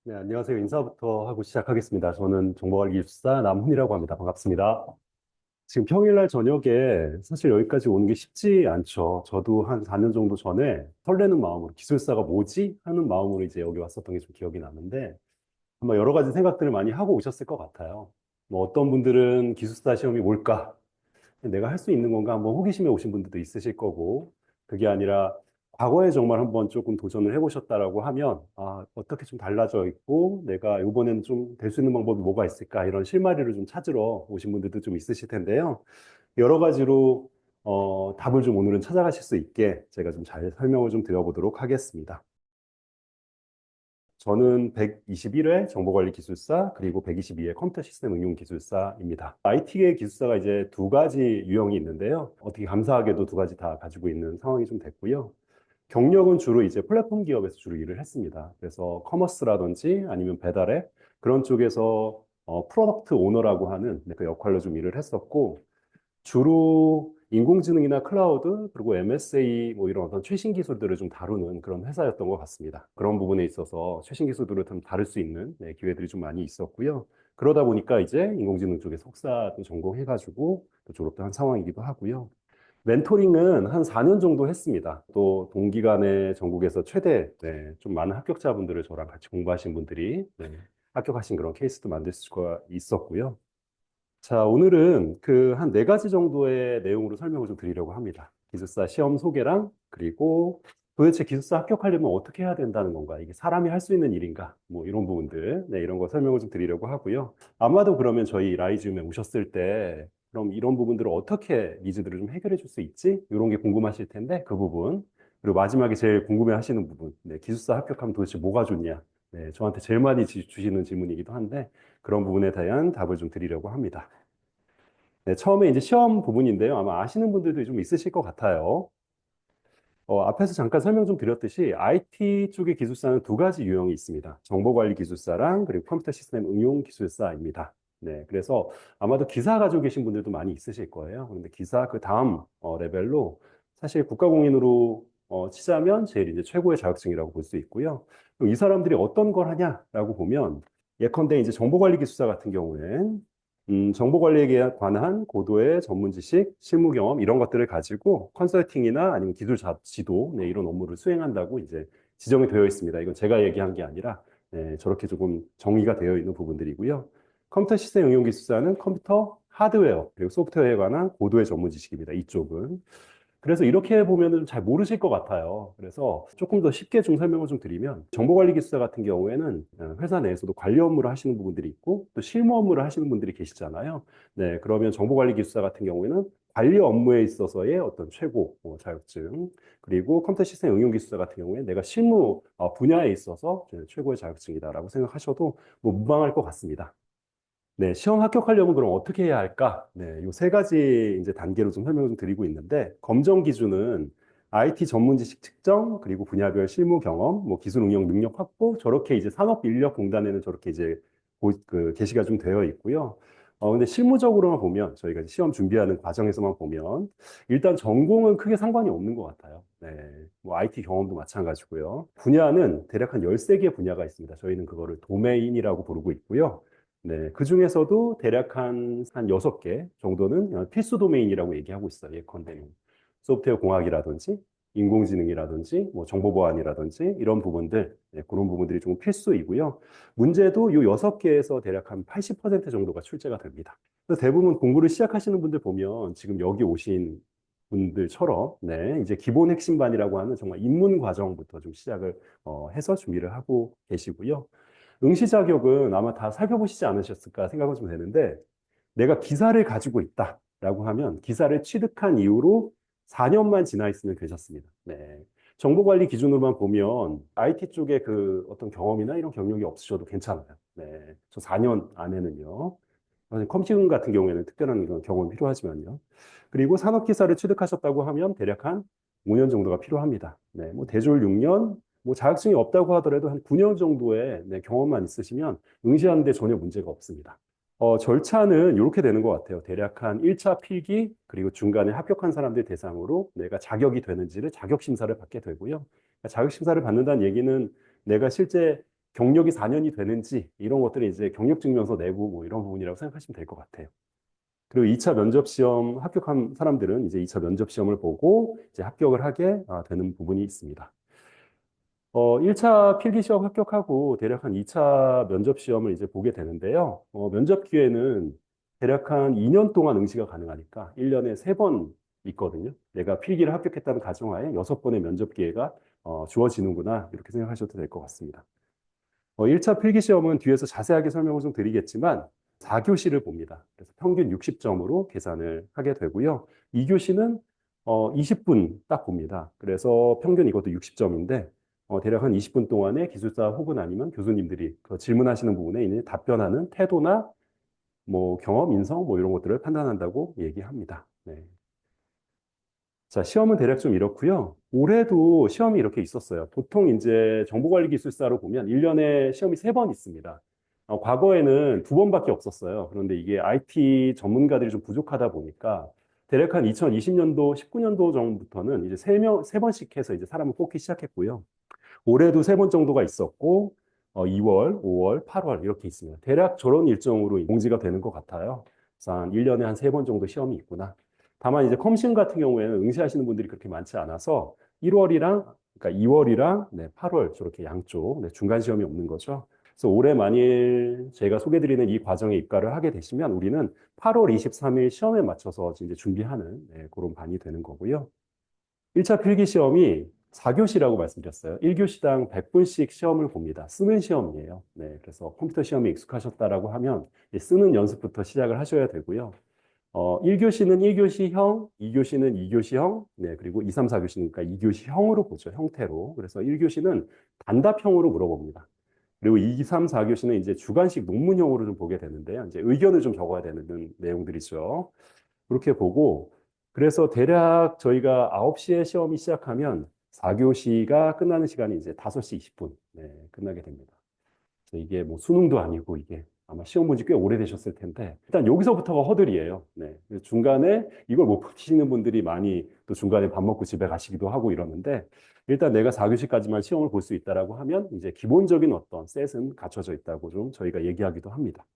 네, 안녕하세요. 인사부터 하고 시작하겠습니다. 저는 정보관리기술사 남훈이라고 합니다. 반갑습니다. 지금 평일날 저녁에 사실 여기까지 오는 게 쉽지 않죠. 저도 한 4년 정도 전에 설레는 마음으로 기술사가 뭐지? 하는 마음으로 이제 여기 왔었던 게 좀 기억이 나는데 아마 여러 가지 생각들을 많이 하고 오셨을 것 같아요. 뭐 어떤 분들은 기술사 시험이 뭘까? 내가 할 수 있는 건가 한번 호기심에 오신 분들도 있으실 거고, 그게 아니라 과거에 정말 한번 조금 도전을 해보셨다라고 하면, 아, 어떻게 좀 달라져 있고, 내가 이번에는 좀 될 수 있는 방법이 뭐가 있을까, 이런 실마리를 좀 찾으러 오신 분들도 좀 있으실 텐데요. 여러 가지로, 답을 좀 오늘은 찾아가실 수 있게 제가 좀 잘 설명을 좀 드려보도록 하겠습니다. 저는 121회 정보관리기술사 그리고 122회 컴퓨터 시스템 응용기술사입니다. IT계 기술사가 이제 두 가지 유형이 있는데요. 어떻게 감사하게도 두 가지 다 가지고 있는 상황이 좀 됐고요. 경력은 주로 이제 플랫폼 기업에서 주로 일을 했습니다. 그래서 커머스라든지 아니면 배달앱 그런 쪽에서 프로덕트 오너라고 하는 그 역할로 좀 일을 했었고, 주로 인공지능이나 클라우드 그리고 MSA 뭐 이런 어떤 최신 기술들을 좀 다루는 그런 회사였던 것 같습니다. 그런 부분에 있어서 최신 기술들을 좀 다룰 수 있는 기회들이 좀 많이 있었고요. 그러다 보니까 이제 인공지능 쪽에 석사도 전공해가지고 또 졸업도 한 상황이기도 하고요. 멘토링은 한 4년 정도 했습니다. 또 동기간에 전국에서 최대 좀 많은 합격자분들을 저랑 같이 공부하신 분들이 합격하신 그런 케이스도 만들 수가 있었고요. 자, 오늘은 그 한 네 가지 정도의 내용으로 설명을 좀 드리려고 합니다. 기술사 시험 소개랑 그리고 도대체 기술사 합격하려면 어떻게 해야 된다는 건가? 이게 사람이 할 수 있는 일인가? 뭐 이런 부분들, 이런 거 설명을 좀 드리려고 하고요. 아마도 그러면 저희 라이즈움에 오셨을 때 그럼 이런 부분들을 어떻게 니즈들을 좀 해결해 줄 수 있지? 이런 게 궁금하실 텐데 그 부분. 그리고 마지막에 제일 궁금해 하시는 부분. 기술사 합격하면 도대체 뭐가 좋냐? 저한테 제일 많이 주시는 질문이기도 한데 그런 부분에 대한 답을 좀 드리려고 합니다. 네, 처음에 이제 시험 부분인데요. 아마 아시는 분들도 좀 있으실 것 같아요. 앞에서 잠깐 설명 좀 드렸듯이 IT 쪽의 기술사는 두 가지 유형이 있습니다. 정보관리 기술사랑 그리고 컴퓨터 시스템 응용 기술사입니다. 네, 그래서 아마도 기사 가지고 계신 분들도 많이 있으실 거예요. 그런데 기사 그 다음 레벨로 사실 국가공인으로 치자면 제일 이제 최고의 자격증이라고 볼 수 있고요. 그럼 이 사람들이 어떤 걸 하냐라고 보면 예컨대 이제 정보관리 기술사 같은 경우엔 정보 관리에 관한 고도의 전문 지식, 실무 경험 이런 것들을 가지고 컨설팅이나 아니면 기술 지도 이런 업무를 수행한다고 이제 지정이 되어 있습니다. 이건 제가 얘기한 게 아니라 저렇게 조금 정의가 되어 있는 부분들이고요. 컴퓨터 시스템 응용 기술사는 컴퓨터 하드웨어 그리고 소프트웨어에 관한 고도의 전문 지식입니다. 이쪽은. 그래서 이렇게 보면은 잘 모르실 것 같아요. 그래서 조금 더 쉽게 좀 설명을 좀 드리면 정보관리기술사 같은 경우에는 회사 내에서도 관리 업무를 하시는 부분들이 있고 또 실무 업무를 하시는 분들이 계시잖아요. 네, 그러면 정보관리기술사 같은 경우에는 관리 업무에 있어서의 어떤 최고 자격증 그리고 컴퓨터 시스템 응용기술사 같은 경우에 내가 실무 분야에 있어서 최고의 자격증이다라고 생각하셔도 뭐 무방할 것 같습니다. 네, 시험 합격하려면 그럼 어떻게 해야 할까? 네, 요 세 가지 이제 단계로 좀 설명을 좀 드리고 있는데, 검정 기준은 IT 전문 지식 측정, 그리고 분야별 실무 경험, 뭐 기술 응용 능력 확보, 저렇게 이제 산업인력공단에는 저렇게 이제 게시가 좀 되어 있고요. 근데 실무적으로만 보면, 저희가 이제 시험 준비하는 과정에서만 보면, 일단 전공은 크게 상관이 없는 것 같아요. 네, 뭐 IT 경험도 마찬가지고요. 분야는 대략 한 13개 분야가 있습니다. 저희는 그거를 도메인이라고 부르고 있고요. 네, 그 중에서도 대략 한 6개 정도는 필수 도메인이라고 얘기하고 있어요. 예컨대 소프트웨어 공학이라든지 인공지능이라든지 뭐 정보보안이라든지 이런 부분들, 그런 부분들이 좀 필수이고요. 문제도 이 6개에서 대략 한 80% 정도가 출제가 됩니다. 그래서 대부분 공부를 시작하시는 분들 보면 지금 여기 오신 분들처럼 이제 기본 핵심반이라고 하는 정말 입문 과정부터 좀 시작을 해서 준비를 하고 계시고요. 응시 자격은 아마 다 살펴보시지 않으셨을까 생각은 좀 되는데, 내가 기사를 가지고 있다라고 하면 기사를 취득한 이후로 4년만 지나 있으면 되셨습니다. 네. 정보관리 기준으로만 보면 IT 쪽에 그 어떤 경험이나 이런 경력이 없으셔도 괜찮아요. 네. 저 4년 안에는요. 컴퓨팅 같은 경우에는 특별한 그런 경험이 필요하지만요. 그리고 산업기사를 취득하셨다고 하면 대략 한 5년 정도가 필요합니다. 네, 뭐 대졸 6년, 뭐 자격증이 없다고 하더라도 한 9년 정도의 경험만 있으시면 응시하는데 전혀 문제가 없습니다. 절차는 이렇게 되는 것 같아요. 대략 한 1차 필기, 그리고 중간에 합격한 사람들 대상으로 내가 자격이 되는지를 자격 심사를 받게 되고요. 자격 심사를 받는다는 얘기는 내가 실제 경력이 4년이 되는지 이런 것들이 이제 경력 증명서 내고 뭐 이런 부분이라고 생각하시면 될 것 같아요. 그리고 2차 면접 시험 합격한 사람들은 이제 2차 면접 시험을 보고 이제 합격을 하게 되는 부분이 있습니다. 1차 필기 시험 합격하고 대략 한 2차 면접 시험을 이제 보게 되는데요. 면접 기회는 대략 한 2년 동안 응시가 가능하니까 1년에 3번 있거든요. 내가 필기를 합격했다는 가정하에 6번의 면접 기회가 주어지는구나. 이렇게 생각하셔도 될 것 같습니다. 1차 필기 시험은 뒤에서 자세하게 설명을 좀 드리겠지만 4교시를 봅니다. 그래서 평균 60점으로 계산을 하게 되고요. 2교시는 20분 딱 봅니다. 그래서 평균 이것도 60점인데 대략 한 20분 동안에 기술사 혹은 아니면 교수님들이 그 질문하시는 부분에 이제 답변하는 태도나 뭐 경험, 인성 뭐 이런 것들을 판단한다고 얘기합니다. 네. 자, 시험은 대략 좀 이렇고요. 올해도 시험이 이렇게 있었어요. 보통 이제 정보관리기술사로 보면 1년에 시험이 3번 있습니다. 과거에는 2번밖에 없었어요. 그런데 이게 IT 전문가들이 좀 부족하다 보니까 대략 한 2020년도, 19년도 정도부터는 이제 3번씩 해서 이제 사람을 뽑기 시작했고요. 올해도 3번 정도가 있었고, 2월, 5월, 8월 이렇게 있습니다. 대략 저런 일정으로 공지가 되는 것 같아요. 그래서 한 1년에 한 3번 정도 시험이 있구나. 다만 이제 컴신 같은 경우에는 응시하시는 분들이 그렇게 많지 않아서 1월이랑, 그러니까 2월이랑 8월 저렇게 양쪽 중간 시험이 없는 거죠. 그래서 올해 만일 제가 소개드리는 이 과정에 입가를 하게 되시면 우리는 8월 23일 시험에 맞춰서 이제 준비하는 그런 반이 되는 거고요. 1차 필기 시험이 4교시라고 말씀드렸어요. 1교시당 100분씩 시험을 봅니다. 쓰는 시험이에요. 네, 그래서 컴퓨터 시험에 익숙하셨다라고 하면 쓰는 연습부터 시작을 하셔야 되고요. 1교시는 1교시형, 2교시는 2교시형, 네, 그리고 2, 3, 4교시니까 2교시형으로 보죠, 형태로. 그래서 1교시는 단답형으로 물어봅니다. 그리고 2, 3, 4교시는 이제 주관식 논문형으로 좀 보게 되는데요. 이제 의견을 좀 적어야 되는 내용들이죠. 그렇게 보고, 그래서 대략 저희가 9시에 시험이 시작하면 4교시가 끝나는 시간이 이제 5시 20분, 네, 끝나게 됩니다. 그래서 이게 뭐 수능도 아니고 이게 아마 시험 본 지 꽤 오래되셨을 텐데 일단 여기서부터가 허들이에요. 네. 그래서 중간에 이걸 못 푸시는 분들이 많이 또 중간에 밥 먹고 집에 가시기도 하고 이러는데 일단 내가 4교시까지만 시험을 볼 수 있다라고 하면 이제 기본적인 어떤 셋은 갖춰져 있다고 좀 저희가 얘기하기도 합니다.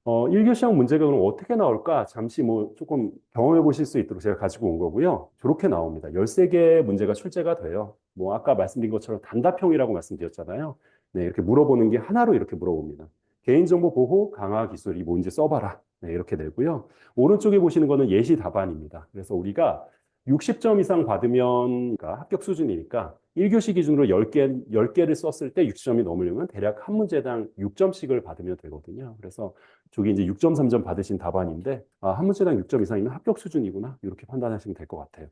1교시형 문제가 그럼 어떻게 나올까? 잠시 뭐 조금 경험해 보실 수 있도록 제가 가지고 온 거고요. 저렇게 나옵니다. 13개 문제가 출제가 돼요. 뭐 아까 말씀드린 것처럼 단답형이라고 말씀드렸잖아요. 네, 이렇게 물어보는 게 하나로 이렇게 물어봅니다. 개인정보 보호 강화 기술 이 뭔지 써봐라. 네, 이렇게 되고요. 오른쪽에 보시는 거는 예시 답안입니다. 그래서 우리가 60점 이상 받으면 그러니까 합격 수준이니까 1교시 기준으로 10개를 썼을 때 60점이 넘으려면 대략 한 문제당 6점씩을 받으면 되거든요. 그래서 저기 이제 6.3점 받으신 답안인데, 한 문제당 6점 이상이면 합격 수준이구나. 이렇게 판단하시면 될 것 같아요.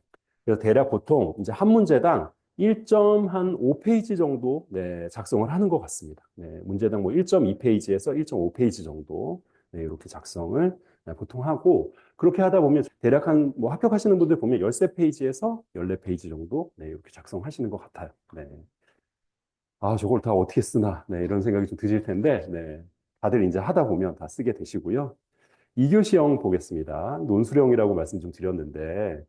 그래서 대략 보통 이제 한 문제당 1.5페이지 정도 작성을 하는 것 같습니다. 네, 문제당 뭐 1.2페이지에서 1.5페이지 정도 이렇게 작성을 보통 하고 그렇게 하다 보면 대략 한 뭐 합격하시는 분들 보면 13페이지에서 14페이지 정도 이렇게 작성하시는 것 같아요. 네. 저걸 다 어떻게 쓰나 이런 생각이 좀 드실 텐데 다들 이제 하다 보면 다 쓰게 되시고요. 2교시형 보겠습니다. 논술형이라고 말씀 좀 드렸는데,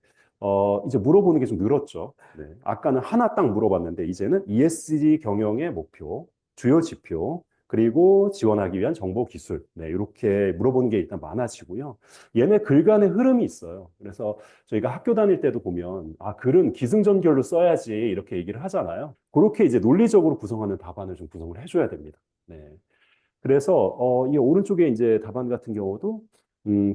이제 물어보는 게 좀 늘었죠. 네. 아까는 하나 딱 물어봤는데, 이제는 ESG 경영의 목표, 주요 지표, 그리고 지원하기 위한 정보 기술. 네, 이렇게 물어보는 게 일단 많아지고요. 얘네 글 간의 흐름이 있어요. 그래서 저희가 학교 다닐 때도 보면, 글은 기승전결로 써야지 이렇게 얘기를 하잖아요. 그렇게 이제 논리적으로 구성하는 답안을 좀 구성을 해줘야 됩니다. 네. 그래서 이 오른쪽에 이제 답안 같은 경우도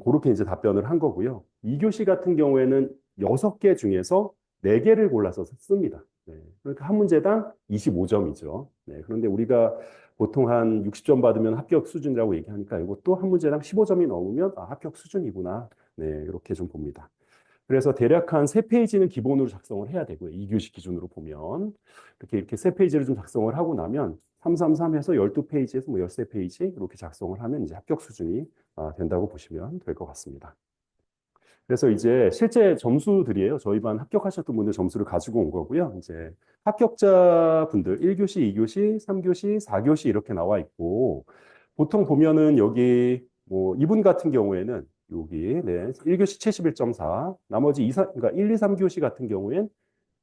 그렇게 이제 답변을 한 거고요. 2교시 같은 경우에는 6개 중에서 4개를 골라서 씁니다. 네. 그러니까 한 문제당 25점이죠. 네. 그런데 우리가 보통 한 60점 받으면 합격 수준이라고 얘기하니까 이것도 한 문제당 15점이 넘으면 합격 수준이구나. 네, 이렇게 좀 봅니다. 그래서 대략 한 3페이지는 기본으로 작성을 해야 되고요. 2교시 기준으로 보면. 이렇게 3페이지를 좀 작성을 하고 나면 333에서 12페이지에서 뭐 13페이지 이렇게 작성을 하면 이제 합격 수준이 된다고 보시면 될 것 같습니다. 그래서 이제 실제 점수들이에요. 저희 반 합격하셨던 분들 점수를 가지고 온 거고요. 이제 합격자 분들 1교시, 2교시, 3교시, 4교시 이렇게 나와 있고 보통 보면은 여기 뭐 이분 같은 경우에는 여기 1교시 71.4, 나머지 그러니까 1, 2, 3교시 같은 경우엔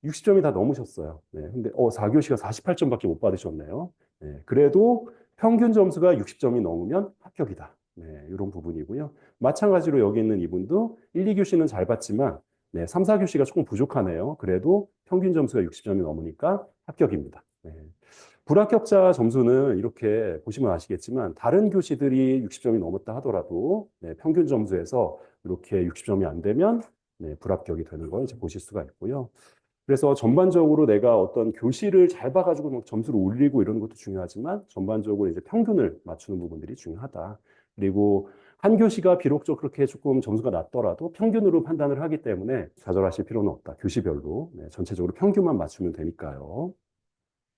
60점이 다 넘으셨어요. 네, 근데 4교시가 48점밖에 못 받으셨네요. 네, 그래도 평균 점수가 60점이 넘으면 합격이다. 네, 이런 부분이고요. 마찬가지로 여기 있는 이분도 1, 2교시는 잘 봤지만 네, 3, 4교시가 조금 부족하네요. 그래도 평균 점수가 60점이 넘으니까 합격입니다. 네. 불합격자 점수는 이렇게 보시면 아시겠지만 다른 교시들이 60점이 넘었다 하더라도 네, 평균 점수에서 이렇게 60점이 안 되면 네, 불합격이 되는 걸 이제 보실 수가 있고요. 그래서 전반적으로 내가 어떤 교시를 잘 봐가지고 막 점수를 올리고 이런 것도 중요하지만 전반적으로 이제 평균을 맞추는 부분들이 중요하다. 그리고 한 교시가 비록적 그렇게 조금 점수가 낮더라도 평균으로 판단을 하기 때문에 좌절하실 필요는 없다. 교시별로. 네, 전체적으로 평균만 맞추면 되니까요.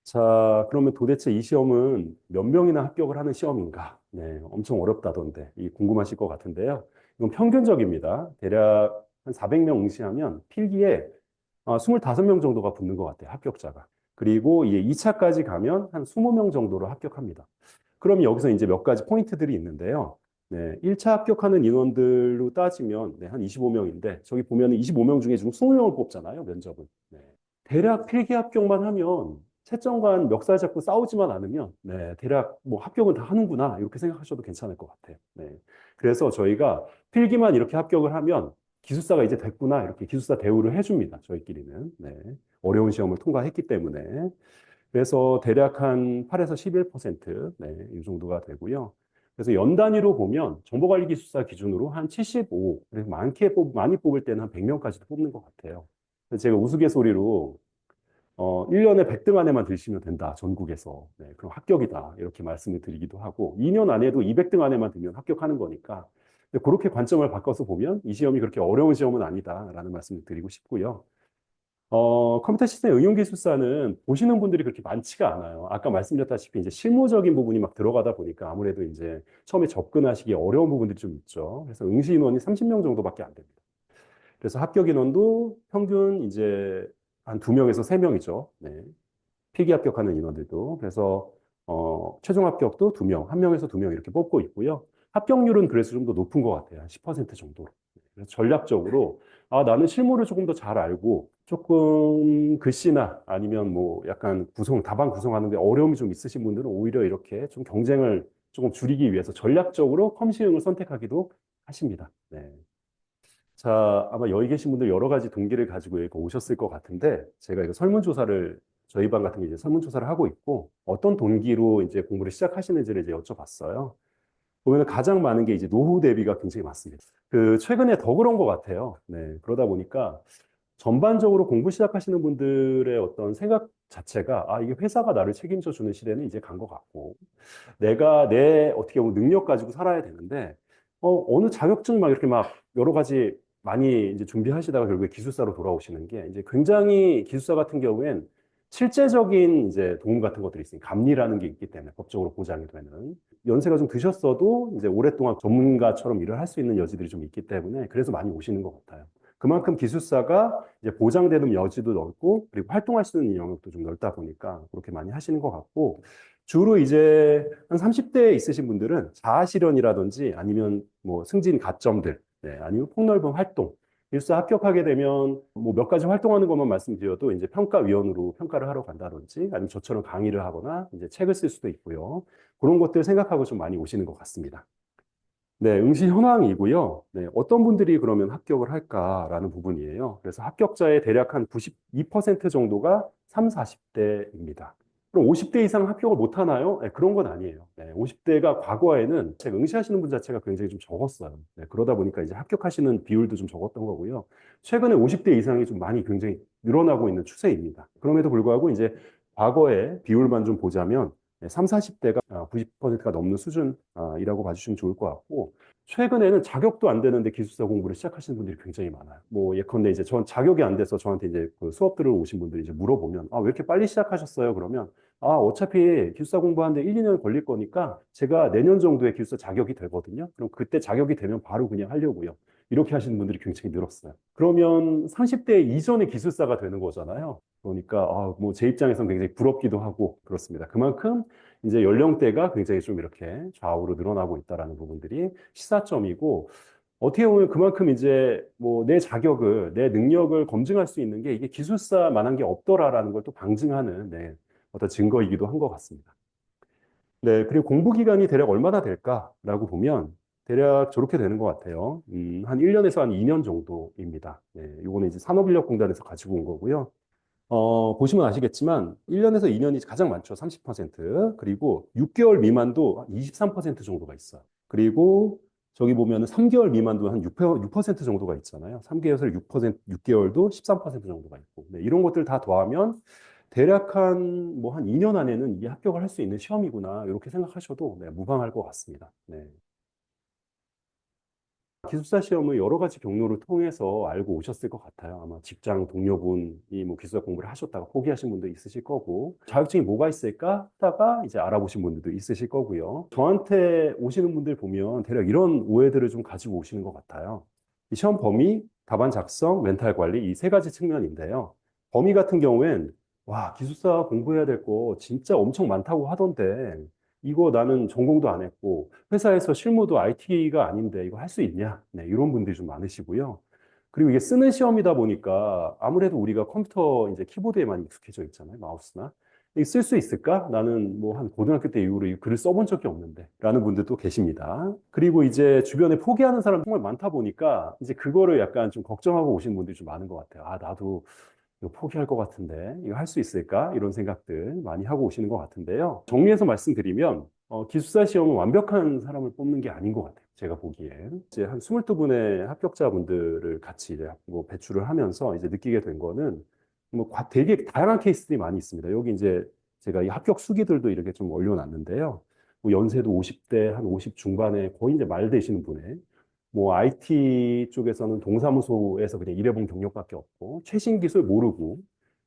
자, 그러면 도대체 이 시험은 몇 명이나 합격을 하는 시험인가? 네, 엄청 어렵다던데, 이 궁금하실 것 같은데요. 이건 평균적입니다. 대략 한 400명 응시하면 필기에 25명 정도가 붙는 것 같아요, 합격자가. 그리고 이제 2차까지 가면 한 20명 정도로 합격합니다. 그럼 여기서 이제 몇 가지 포인트들이 있는데요. 네, 1차 합격하는 인원들로 따지면 네, 한 25명인데, 저기 보면 25명 중에 지금 20명을 뽑잖아요, 면접은. 네. 대략 필기 합격만 하면 채점관 멱살 잡고 싸우지만 않으면 네, 대략 뭐 합격은 다 하는구나 이렇게 생각하셔도 괜찮을 것 같아요. 네. 그래서 저희가 필기만 이렇게 합격을 하면 기숙사가 이제 됐구나 이렇게 기숙사 대우를 해줍니다. 저희끼리는 네. 어려운 시험을 통과했기 때문에 그래서 대략 한 8에서 11% 네, 이 정도가 되고요. 그래서 연 단위로 보면 정보관리 기숙사 기준으로 한 75, 그래서 많이 뽑을 때는 한 100명까지도 뽑는 것 같아요. 그래서 제가 우스갯소리로 1년에 100등 안에만 드시면 된다, 전국에서. 네, 그럼 합격이다. 이렇게 말씀을 드리기도 하고, 2년 안에도 200등 안에만 들면 합격하는 거니까, 근데 그렇게 관점을 바꿔서 보면 이 시험이 그렇게 어려운 시험은 아니다라는 말씀을 드리고 싶고요. 컴퓨터 시스템 응용 기술사는 보시는 분들이 그렇게 많지가 않아요. 아까 말씀드렸다시피 이제 실무적인 부분이 막 들어가다 보니까 아무래도 이제 처음에 접근하시기 어려운 부분들이 좀 있죠. 그래서 응시 인원이 30명 정도밖에 안 됩니다. 그래서 합격 인원도 평균 이제 한 2명에서 3명이죠. 네. 필기 합격하는 인원들도. 그래서 최종 합격도 2명, 1명에서 2명 이렇게 뽑고 있고요. 합격률은 그래서 좀 더 높은 것 같아요. 한 10% 정도로. 그래서 전략적으로 나는 실무를 조금 더 잘 알고 조금 글씨나 아니면 뭐 약간 답안 구성하는데 어려움이 좀 있으신 분들은 오히려 이렇게 좀 경쟁을 조금 줄이기 위해서 전략적으로 컴시응을 선택하기도 하십니다. 네. 자, 아마 여기 계신 분들 여러 가지 동기를 가지고 여기 오셨을 것 같은데, 제가 이거 설문조사를, 저희 반 같은 게 이제 설문조사를 하고 있고, 어떤 동기로 이제 공부를 시작하시는지를 이제 여쭤봤어요. 보면 가장 많은 게 이제 노후 대비가 굉장히 많습니다. 최근에 더 그런 것 같아요. 네, 그러다 보니까 전반적으로 공부 시작하시는 분들의 어떤 생각 자체가, 이게 회사가 나를 책임져 주는 시대는 이제 간 것 같고, 내가 내 어떻게 보면 능력 가지고 살아야 되는데 어느 자격증 막 이렇게 막 여러 가지 많이 이제 준비하시다가 결국에 기술사로 돌아오시는 게 이제 굉장히 기술사 같은 경우엔 실제적인 이제 도움 같은 것들이 있으니까 감리라는 게 있기 때문에 법적으로 보장이 되는 연세가 좀 드셨어도 이제 오랫동안 전문가처럼 일을 할 수 있는 여지들이 좀 있기 때문에 그래서 많이 오시는 것 같아요. 그만큼 기술사가 이제 보장되는 여지도 넓고 그리고 활동할 수 있는 영역도 좀 넓다 보니까 그렇게 많이 하시는 것 같고 주로 이제 한 30대에 있으신 분들은 자아실현이라든지 아니면 뭐 승진 가점들, 네, 아니면 폭넓은 활동. 일사 합격하게 되면 뭐 몇 가지 활동하는 것만 말씀드려도 이제 평가위원으로 평가를 하러 간다든지 아니면 저처럼 강의를 하거나 이제 책을 쓸 수도 있고요. 그런 것들 생각하고 좀 많이 오시는 것 같습니다. 네, 응시 현황이고요. 네, 어떤 분들이 그러면 합격을 할까라는 부분이에요. 그래서 합격자의 대략 한 92% 정도가 3, 40대입니다. 그럼 50대 이상 합격을 못 하나요? 네, 그런 건 아니에요. 네, 50대가 과거에는 제가 응시하시는 분 자체가 굉장히 좀 적었어요. 네, 그러다 보니까 이제 합격하시는 비율도 좀 적었던 거고요. 최근에 50대 이상이 좀 많이 굉장히 늘어나고 있는 추세입니다. 그럼에도 불구하고 이제 과거의 비율만 좀 보자면 3, 40대가 90%가 넘는 수준이라고 봐주시면 좋을 것 같고, 최근에는 자격도 안 되는데 기술사 공부를 시작하시는 분들이 굉장히 많아요. 뭐, 예컨대 이제 전 자격이 안 돼서 저한테 이제 그 수업 들으러 오신 분들이 이제 물어보면, 왜 이렇게 빨리 시작하셨어요? 그러면, 어차피 기술사 공부하는데 1, 2년 걸릴 거니까 제가 내년 정도에 기술사 자격이 되거든요. 그럼 그때 자격이 되면 바로 그냥 하려고요. 이렇게 하시는 분들이 굉장히 늘었어요. 그러면 30대 이전의 기술사가 되는 거잖아요. 그러니까 뭐 제 입장에서는 굉장히 부럽기도 하고 그렇습니다. 그만큼 이제 연령대가 굉장히 좀 이렇게 좌우로 늘어나고 있다라는 부분들이 시사점이고 어떻게 보면 그만큼 이제 뭐 내 자격을, 내 능력을 검증할 수 있는 게 이게 기술사만한 게 없더라라는 걸 또 방증하는 네, 어떤 증거이기도 한 것 같습니다. 네, 그리고 공부 기간이 대략 얼마나 될까라고 보면 대략 저렇게 되는 것 같아요. 한 1년에서 한 2년 정도입니다. 네, 요거는 이제 산업인력공단에서 가지고 온 거고요. 보시면 아시겠지만 1년에서 2년이 가장 많죠. 30%. 그리고 6개월 미만도 23% 정도가 있어요. 그리고 저기 보면은 3개월 미만도 한 6% 정도가 있잖아요. 3개월에서 6%, 6개월도 13% 정도가 있고. 네, 이런 것들 다 더하면 대략 한, 뭐 한 2년 안에는 이게 합격을 할 수 있는 시험이구나. 이렇게 생각하셔도 네, 무방할 것 같습니다. 네. 기숙사 시험을 여러 가지 경로를 통해서 알고 오셨을 것 같아요. 아마 직장 동료분이 뭐 기숙사 공부를 하셨다가 포기하신 분도 있으실 거고, 자격증이 뭐가 있을까 하다가 이제 알아보신 분들도 있으실 거고요. 저한테 오시는 분들 보면 대략 이런 오해들을 좀 가지고 오시는 것 같아요. 이 시험 범위, 답안 작성, 멘탈 관리 이 세 가지 측면인데요. 범위 같은 경우엔 와, 기숙사 공부해야 될 거 진짜 엄청 많다고 하던데 이거 나는 전공도 안 했고 회사에서 실무도 IT가 아닌데 이거 할 수 있냐? 네, 이런 분들이 좀 많으시고요. 그리고 이게 쓰는 시험이다 보니까 아무래도 우리가 컴퓨터 이제 키보드에 많이 익숙해져 있잖아요. 마우스나. 이게 쓸 수 있을까? 나는 뭐 한 고등학교 때 이후로 이 글을 써본 적이 없는데. 라는 분들도 계십니다. 그리고 이제 주변에 포기하는 사람 정말 많다 보니까 이제 그거를 약간 좀 걱정하고 오시는 분들이 좀 많은 것 같아요. 아, 나도 이거 포기할 것 같은데 이거 할 수 있을까? 이런 생각들 많이 하고 오시는 것 같은데요. 정리해서 말씀드리면 기숙사 시험은 완벽한 사람을 뽑는 게 아닌 것 같아요. 제가 보기엔. 이제 한 22분의 합격자분들을 같이 이제 뭐 배출을 하면서 이제 느끼게 된 거는 뭐 되게 다양한 케이스들이 많이 있습니다. 여기 이제 제가 이 합격 수기들도 이렇게 좀 올려놨는데요. 뭐 연세도 50대, 한 50 중반에 거의 이제 말 되시는 분에 뭐 IT 쪽에서는 동사무소에서 그냥 일해본 경력밖에 없고 최신 기술 모르고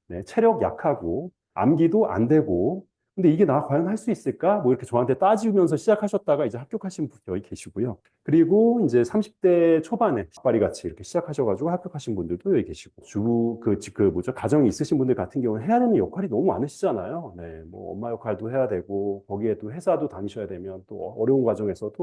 네, 체력 약하고 암기도 안 되고 근데 이게 나 과연 할 수 있을까? 뭐 이렇게 저한테 따지면서 시작하셨다가 이제 합격하신 분 여기 계시고요. 그리고 이제 30대 초반에 빨리 같이 이렇게 시작하셔가지고 합격하신 분들도 여기 계시고 그 뭐죠? 가정이 있으신 분들 같은 경우는 해야 되는 역할이 너무 많으시잖아요. 네, 뭐 엄마 역할도 해야 되고 거기에 또 회사도 다니셔야 되면 또 어려운 과정에서도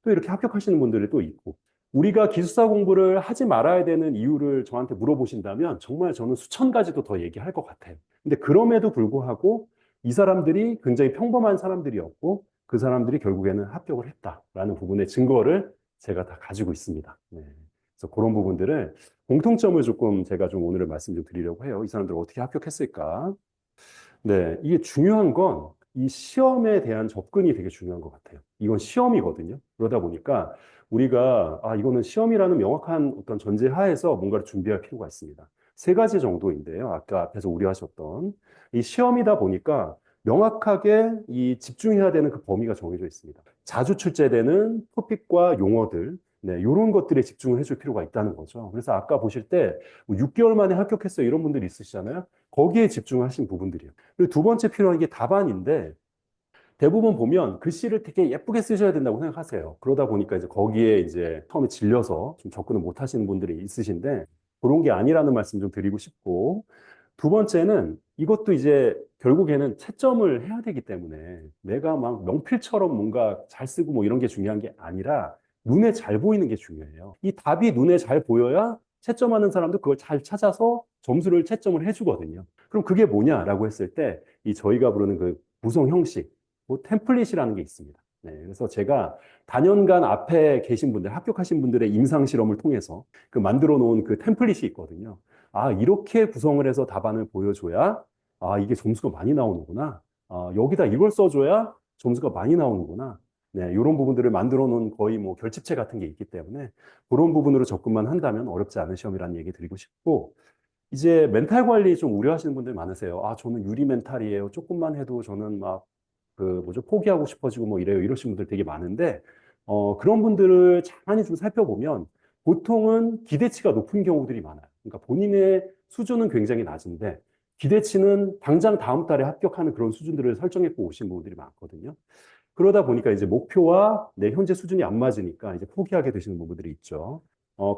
또 이렇게 합격하시는 분들이 또 있고 우리가 기숙사 공부를 하지 말아야 되는 이유를 저한테 물어보신다면 정말 저는 수천 가지도 더 얘기할 것 같아요. 근데 그럼에도 불구하고 이 사람들이 굉장히 평범한 사람들이었고 그 사람들이 결국에는 합격을 했다라는 부분의 증거를 제가 다 가지고 있습니다. 네. 그래서 그런 부분들을 공통점을 조금 제가 좀 오늘 말씀 좀 드리려고 해요. 이 사람들 어떻게 합격했을까? 네, 이게 중요한 건 이 시험에 대한 접근이 되게 중요한 것 같아요. 이건 시험이거든요. 그러다 보니까 우리가 이거는 시험이라는 명확한 어떤 전제 하에서 뭔가를 준비할 필요가 있습니다. 세 가지 정도인데요. 아까 앞에서 우려하셨던 이 시험이다 보니까 명확하게 이 집중해야 되는 그 범위가 정해져 있습니다. 자주 출제되는 토픽과 용어들, 네, 이런 것들에 집중을 해줄 필요가 있다는 거죠. 그래서 아까 보실 때 6개월 만에 합격했어요. 이런 분들이 있으시잖아요. 거기에 집중하신 부분들이에요. 그리고 두 번째 필요한 게 답안인데 대부분 보면 글씨를 되게 예쁘게 쓰셔야 된다고 생각하세요. 그러다 보니까 이제 거기에 이제 처음에 질려서 좀 접근을 못 하시는 분들이 있으신데 그런 게 아니라는 말씀 좀 드리고 싶고 두 번째는 이것도 이제 결국에는 채점을 해야 되기 때문에 내가 막 명필처럼 뭔가 잘 쓰고 뭐 이런 게 중요한 게 아니라 눈에 잘 보이는 게 중요해요. 이 답이 눈에 잘 보여야 채점하는 사람도 그걸 잘 찾아서 점수를 채점을 해주거든요. 그럼 그게 뭐냐라고 했을 때 이 저희가 부르는 그 구성 형식, 뭐 템플릿이라는 게 있습니다. 네, 그래서 제가 다년간 앞에 계신 분들, 합격하신 분들의 임상 실험을 통해서 그 만들어 놓은 그 템플릿이 있거든요. 아, 이렇게 구성을 해서 답안을 보여줘야, 이게 점수가 많이 나오는구나. 여기다 이걸 써줘야 점수가 많이 나오는구나. 네, 이런 부분들을 만들어 놓은 거의 뭐 결집체 같은 게 있기 때문에 그런 부분으로 접근만 한다면 어렵지 않은 시험이라는 얘기 드리고 싶고, 이제 멘탈 관리 좀 우려하시는 분들 많으세요. 저는 유리 멘탈이에요. 조금만 해도 저는 막, 뭐죠, 포기하고 싶어지고 뭐 이래요. 이러신 분들 되게 많은데, 그런 분들을 가만히 좀 살펴보면 보통은 기대치가 높은 경우들이 많아요. 그러니까 본인의 수준은 굉장히 낮은데, 기대치는 당장 다음 달에 합격하는 그런 수준들을 설정했고 오신 분들이 많거든요. 그러다 보니까 이제 목표와 내 현재 수준이 안 맞으니까 이제 포기하게 되시는 부분들이 있죠.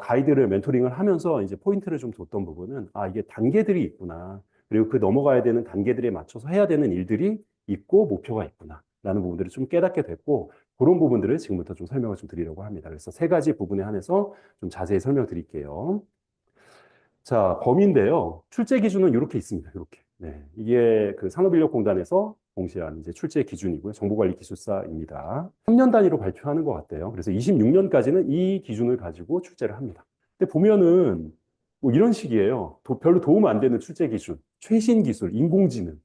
가이드를 멘토링을 하면서 이제 포인트를 좀 줬던 부분은, 이게 단계들이 있구나. 그리고 그 넘어가야 되는 단계들에 맞춰서 해야 되는 일들이 있고 목표가 있구나. 라는 부분들을 좀 깨닫게 됐고, 그런 부분들을 지금부터 좀 설명을 좀 드리려고 합니다. 그래서 세 가지 부분에 한해서 좀 자세히 설명드릴게요. 자, 범위인데요. 출제 기준은 이렇게 있습니다. 이렇게. 네. 이게 그 산업인력공단에서 공시한 이제 출제 기준이고요. 정보관리기술사입니다. 3년 단위로 발표하는 것 같아요. 그래서 26년까지는 이 기준을 가지고 출제를 합니다. 근데 보면은 뭐 이런 식이에요. 별로 도움 안 되는 출제 기준, 최신 기술, 인공지능.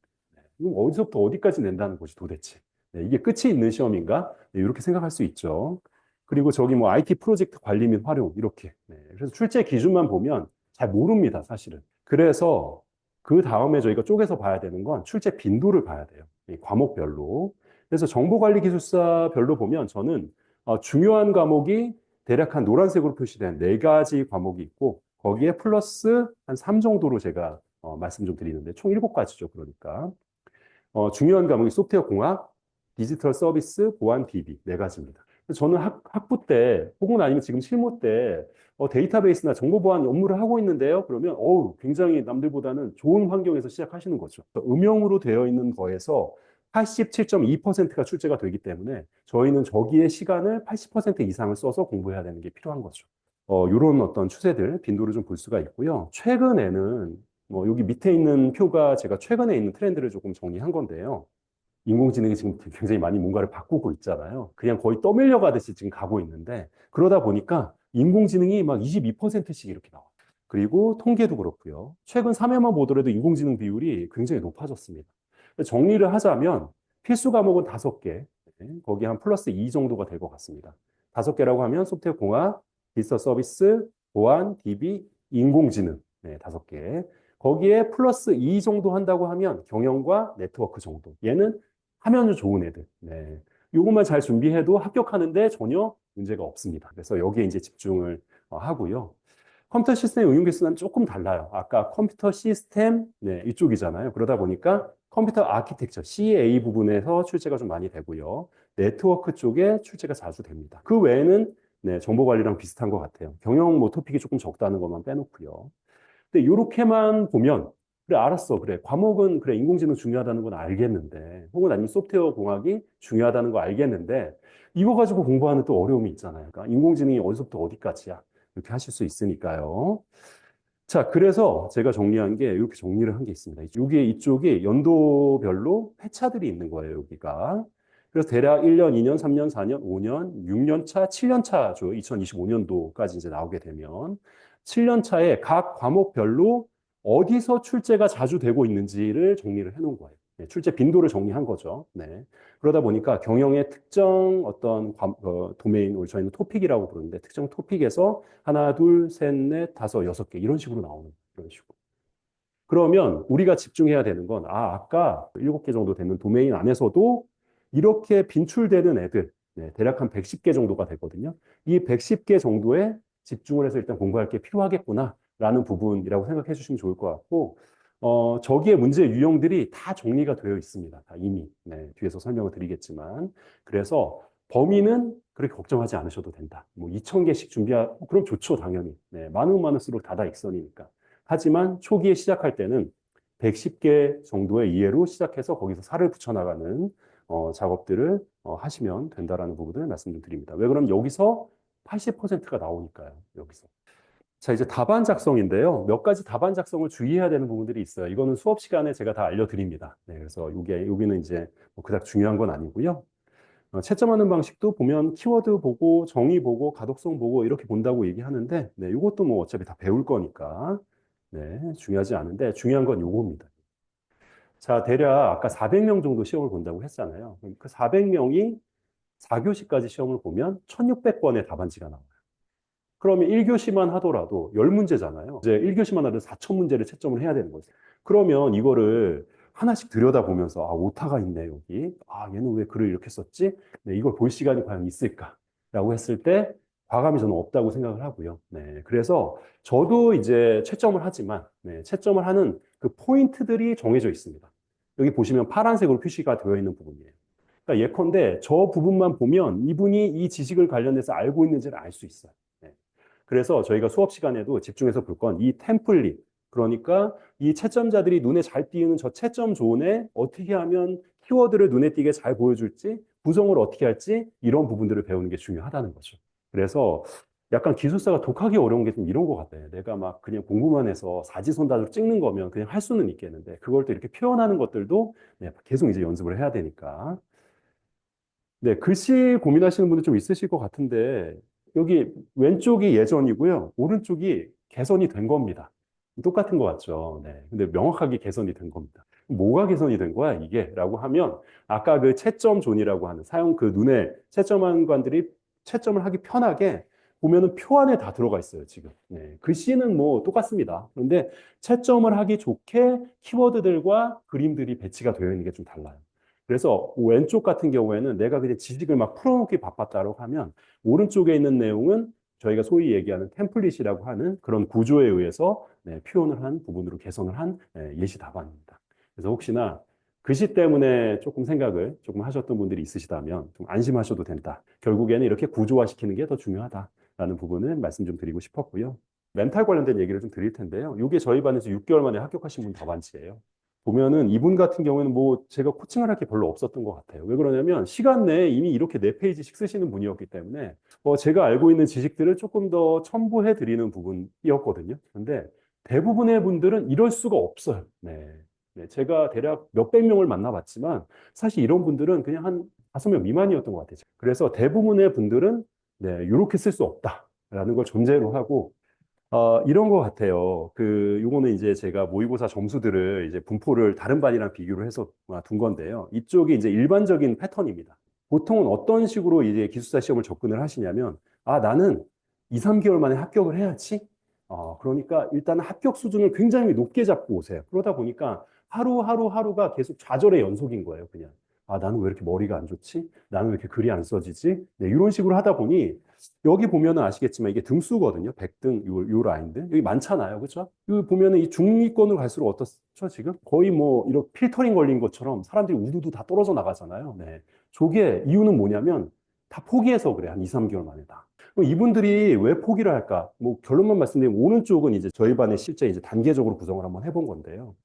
이거 어디서부터 어디까지 낸다는 거지 도대체. 네, 이게 끝이 있는 시험인가? 네, 이렇게 생각할 수 있죠. 그리고 저기 뭐 IT 프로젝트 관리 및 활용 이렇게. 네, 그래서 출제 기준만 보면 잘 모릅니다, 사실은. 그래서 그 다음에 저희가 쪼개서 봐야 되는 건 출제 빈도를 봐야 돼요. 이 과목별로. 그래서 정보관리기술사별로 보면 저는 중요한 과목이 대략 한 노란색으로 표시된 네 가지 과목이 있고 거기에 플러스 한 3 정도로 제가 말씀 좀 드리는데 총 7가지죠. 그러니까. 중요한 과목이 소프트웨어 공학, 디지털 서비스, 보안 DB 네 가지입니다. 저는 학부 때 혹은 아니면 지금 실무 때 데이터베이스나 정보 보안 업무를 하고 있는데요. 그러면 굉장히 남들보다는 좋은 환경에서 시작하시는 거죠. 음영으로 되어 있는 거에서 87.2%가 출제가 되기 때문에 저희는 저기에 시간을 80% 이상을 써서 공부해야 되는 게 필요한 거죠. 이런 어떤 추세들, 빈도를 좀 볼 수가 있고요. 최근에는 여기 밑에 있는 표가 제가 최근에 있는 트렌드를 조금 정리한 건데요. 인공지능이 지금 굉장히 많이 뭔가를 바꾸고 있잖아요. 그냥 거의 떠밀려 가듯이 지금 가고 있는데 그러다 보니까 인공지능이 막 22%씩 이렇게 나와요. 그리고 통계도 그렇고요. 최근 3회만 보더라도 인공지능 비율이 굉장히 높아졌습니다. 정리를 하자면 필수 과목은 5개, 거기 한 플러스 2 정도가 될 것 같습니다. 5개라고 하면 소프트웨어 공학, 디지털 서비스, 보안, DB, 인공지능, 네, 5개. 거기에 플러스 2 정도 한다고 하면 경영과 네트워크 정도. 얘는 하면 좋은 애들. 네. 요것만 잘 준비해도 합격하는데 전혀 문제가 없습니다. 그래서 여기에 이제 집중을 하고요. 컴퓨터 시스템 응용 개수는 조금 달라요. 아까 컴퓨터 시스템, 네, 이쪽이잖아요. 그러다 보니까 컴퓨터 아키텍처, CA 부분에서 출제가 좀 많이 되고요. 네트워크 쪽에 출제가 자주 됩니다. 그 외에는 네, 정보 관리랑 비슷한 것 같아요. 경영 뭐 토픽이 조금 적다는 것만 빼놓고요. 근데 이렇게만 보면 그래 알았어 그래 과목은 그래 인공지능 중요하다는 건 알겠는데 혹은 아니면 소프트웨어 공학이 중요하다는 거 알겠는데 이거 가지고 공부하는 또 어려움이 있잖아요. 그러니까 인공지능이 어디서부터 어디까지야 이렇게 하실 수 있으니까요. 자, 그래서 제가 정리한 게 이렇게 정리를 한 게 있습니다. 여기 이쪽이 연도별로 회차들이 있는 거예요, 여기가. 그래서 대략 1년, 2년, 3년, 4년, 5년, 6년 차, 7년 차죠. 2025년도까지 이제 나오게 되면 7년 차에 각 과목별로 어디서 출제가 자주 되고 있는지를 정리를 해 놓은 거예요. 네, 출제 빈도를 정리한 거죠. 네. 그러다 보니까 경영의 특정 어떤 도메인, 우리 저희는 토픽이라고 부르는데 특정 토픽에서 하나, 둘, 셋, 넷, 다섯, 6개 이런 식으로 나오는 이런 식으로. 그러면 우리가 집중해야 되는 건 아까 7개 정도 되는 도메인 안에서도 이렇게 빈출되는 애들 네, 대략 한 110개 정도가 되거든요. 이 110개 정도에 집중을 해서 일단 공부할 게 필요하겠구나라는 부분이라고 생각해 주시면 좋을 것 같고 저기에 문제 유형들이 다 정리가 되어 있습니다. 다 이미 네, 뒤에서 설명을 드리겠지만 그래서 범위는 그렇게 걱정하지 않으셔도 된다. 뭐 2,000개씩 그럼 좋죠 당연히. 네, 많으면 많을수록 다다익선이니까. 하지만 초기에 시작할 때는 110개 정도의 이해로 시작해서 거기서 살을 붙여나가는 작업들을 하시면 된다라는 부분을 말씀 좀 드립니다. 왜 그러면 여기서 80%가 나오니까요. 여기서. 자, 이제 답안 작성인데요. 몇 가지 답안 작성을 주의해야 되는 부분들이 있어요. 이거는 수업 시간에 제가 다 알려드립니다. 네, 그래서 여기는 이제 뭐 그닥 중요한 건 아니고요. 채점하는 방식도 보면 키워드 보고 정의 보고 가독성 보고 이렇게 본다고 얘기하는데 네, 이것도 뭐 어차피 다 배울 거니까 네, 중요하지 않은데 중요한 건 요겁니다. 자, 대략 아까 400명 정도 시험을 본다고 했잖아요. 그 400명이 4교시까지 시험을 보면 1600번의 답안지가 나와요. 그러면 1교시만 하더라도 10문제잖아요. 이제 1교시만 하도 4000문제를 채점을 해야 되는 거죠. 그러면 이거를 하나씩 들여다보면서 오타가 있네 여기. 얘는 왜 글을 이렇게 썼지? 네, 이걸 볼 시간이 과연 있을까라고 했을 때 과감히 저는 없다고 생각을 하고요. 네, 그래서 저도 이제 채점을 하지만 채점을 하는 그 포인트들이 정해져 있습니다. 여기 보시면 파란색으로 표시가 되어 있는 부분이에요. 그러니까 예컨대 저 부분만 보면 이분이 이 지식을 관련해서 알고 있는지를 알 수 있어요. 네. 그래서 저희가 수업 시간에도 집중해서 볼 건 이 템플릿, 그러니까 이 채점자들이 눈에 잘 띄는 저 채점 존에 어떻게 하면 키워드를 눈에 띄게 잘 보여줄지, 구성을 어떻게 할지, 이런 부분들을 배우는 게 중요하다는 거죠. 그래서 약간 기술사가 독하기 어려운 게 좀 이런 것 같아요. 내가 막 그냥 공부만 해서 사지선다로 찍는 거면 그냥 할 수는 있겠는데, 그걸 또 이렇게 표현하는 것들도 네, 계속 이제 연습을 해야 되니까. 네, 글씨 고민하시는 분들 좀 있으실 것 같은데, 여기 왼쪽이 예전이고요. 오른쪽이 개선이 된 겁니다. 똑같은 것 같죠. 네. 근데 명확하게 개선이 된 겁니다. 뭐가 개선이 된 거야, 이게? 라고 하면, 아까 그 채점 존이라고 하는 사용 그 눈에 채점관들이 채점을 하기 편하게 보면은 표 안에 다 들어가 있어요, 지금. 네. 글씨는 뭐 똑같습니다. 그런데 채점을 하기 좋게 키워드들과 그림들이 배치가 되어 있는 게 좀 달라요. 그래서 왼쪽 같은 경우에는 내가 그냥 지식을 막 풀어놓기 바빴다고 하면 오른쪽에 있는 내용은 저희가 소위 얘기하는 템플릿이라고 하는 그런 구조에 의해서 네, 표현을 한 부분으로 개선을 한 네, 예시 답안입니다. 그래서 혹시나 글씨 때문에 조금 생각을 조금 하셨던 분들이 있으시다면 좀 안심하셔도 된다. 결국에는 이렇게 구조화시키는 게 더 중요하다라는 부분을 말씀 좀 드리고 싶었고요. 멘탈 관련된 얘기를 좀 드릴 텐데요. 이게 저희 반에서 6개월 만에 합격하신 분 답안지예요. 보면은 이분 같은 경우에는 뭐 제가 코칭을 할 게 별로 없었던 것 같아요. 왜 그러냐면 시간 내에 이미 이렇게 4페이지씩 쓰시는 분이었기 때문에 제가 알고 있는 지식들을 조금 더 첨부해 드리는 부분이었거든요. 근데 대부분의 분들은 이럴 수가 없어요. 네. 네, 제가 대략 몇백 명을 만나봤지만 사실 이런 분들은 그냥 한 5명 미만이었던 것 같아요. 그래서 대부분의 분들은 네, 이렇게 쓸 수 없다라는 걸 전제로 하고 이런 것 같아요. 요거는 이제 제가 모의고사 점수들을 이제 분포를 다른 반이랑 비교를 해서 둔 건데요. 이쪽이 이제 일반적인 패턴입니다. 보통은 어떤 식으로 이제 기숙사 시험을 접근을 하시냐면, 나는 2, 3개월 만에 합격을 해야지. 그러니까 일단은 합격 수준을 굉장히 높게 잡고 오세요. 그러다 보니까 하루가 계속 좌절의 연속인 거예요, 그냥. 나는 왜 이렇게 머리가 안 좋지? 나는 왜 이렇게 글이 안 써지지? 네, 이런 식으로 하다 보니 여기 보면은 아시겠지만 이게 등수거든요. 100등 요 라인들. 여기 많잖아요. 그렇죠? 여기 보면은 이 중위권으로 갈수록 어떻죠, 지금? 거의 뭐 이런 필터링 걸린 것처럼 사람들이 우두두 다 떨어져 나가잖아요. 네. 저게 이유는 뭐냐면 다 포기해서 그래. 한 2, 3개월 만에 다. 그럼 이분들이 왜 포기를 할까? 뭐 결론만 말씀드리면 오른쪽은 이제 저희 반에 실제 이제 단계적으로 구성을 한번 해본 건데요.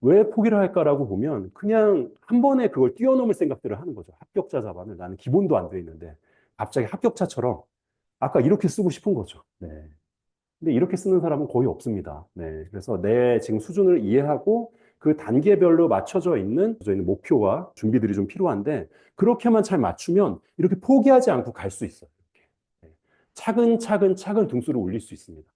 왜 포기를 할까라고 보면 그냥 한 번에 그걸 뛰어넘을 생각들을 하는 거죠. 합격자 자반을 나는 기본도 안 돼 있는데 갑자기 합격자처럼 아까 이렇게 쓰고 싶은 거죠. 네. 근데 이렇게 쓰는 사람은 거의 없습니다. 네. 그래서 내 지금 수준을 이해하고 그 단계별로 맞춰져 있는 저희는 목표와 준비들이 좀 필요한데 그렇게만 잘 맞추면 이렇게 포기하지 않고 갈 수 있어요. 이렇게. 네. 차근차근 등수를 올릴 수 있습니다.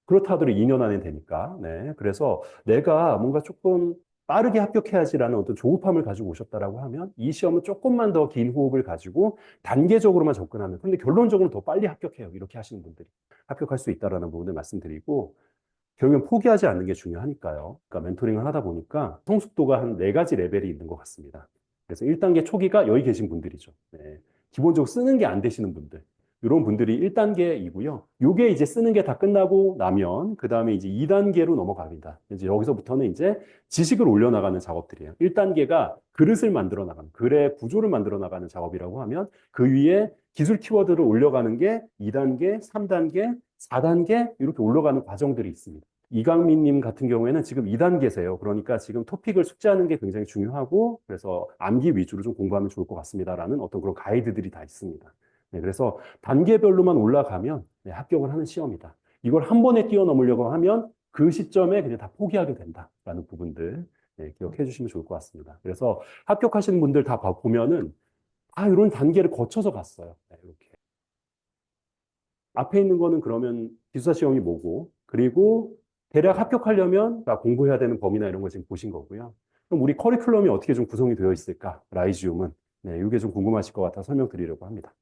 그렇다 하더라도 2년 안에 되니까. 네. 그래서 내가 뭔가 조금 빠르게 합격해야지라는 어떤 조급함을 가지고 오셨다라고 하면 이 시험은 조금만 더 긴 호흡을 가지고 단계적으로만 접근하면. 근데 결론적으로 더 빨리 합격해요. 이렇게 하시는 분들이. 합격할 수 있다라는 부분을 말씀드리고 결국엔 포기하지 않는 게 중요하니까요. 그러니까 멘토링을 하다 보니까 성숙도가 한 4가지 레벨이 있는 것 같습니다. 그래서 1단계 초기가 여기 계신 분들이죠. 네. 기본적으로 쓰는 게 안 되시는 분들. 이런 분들이 1단계이고요. 요게 이제 쓰는 게 다 끝나고 나면 그 다음에 이제 2단계로 넘어갑니다. 이제 여기서부터는 이제 지식을 올려나가는 작업들이에요. 1단계가 그릇을 만들어 나가는, 글의 구조를 만들어 나가는 작업이라고 하면 그 위에 기술 키워드를 올려가는 게 2단계, 3단계, 4단계 이렇게 올라가는 과정들이 있습니다. 이강민님 같은 경우에는 지금 2단계세요. 그러니까 지금 토픽을 숙지하는 게 굉장히 중요하고 그래서 암기 위주로 좀 공부하면 좋을 것 같습니다라는 어떤 그런 가이드들이 다 있습니다. 네, 그래서 단계별로만 올라가면 네, 합격을 하는 시험이다. 이걸 한 번에 뛰어넘으려고 하면 그 시점에 그냥 다 포기하게 된다라는 부분들 네, 기억해 주시면 좋을 것 같습니다. 그래서 합격하시는 분들 다 보면은 이런 단계를 거쳐서 갔어요. 네, 이렇게. 앞에 있는 거는 그러면 기숙사 시험이 뭐고, 그리고 대략 합격하려면 공부해야 되는 범위나 이런 거 지금 보신 거고요. 그럼 우리 커리큘럼이 어떻게 좀 구성이 되어 있을까? 라이지움은. 네, 이게 좀 궁금하실 것 같아서 설명드리려고 합니다.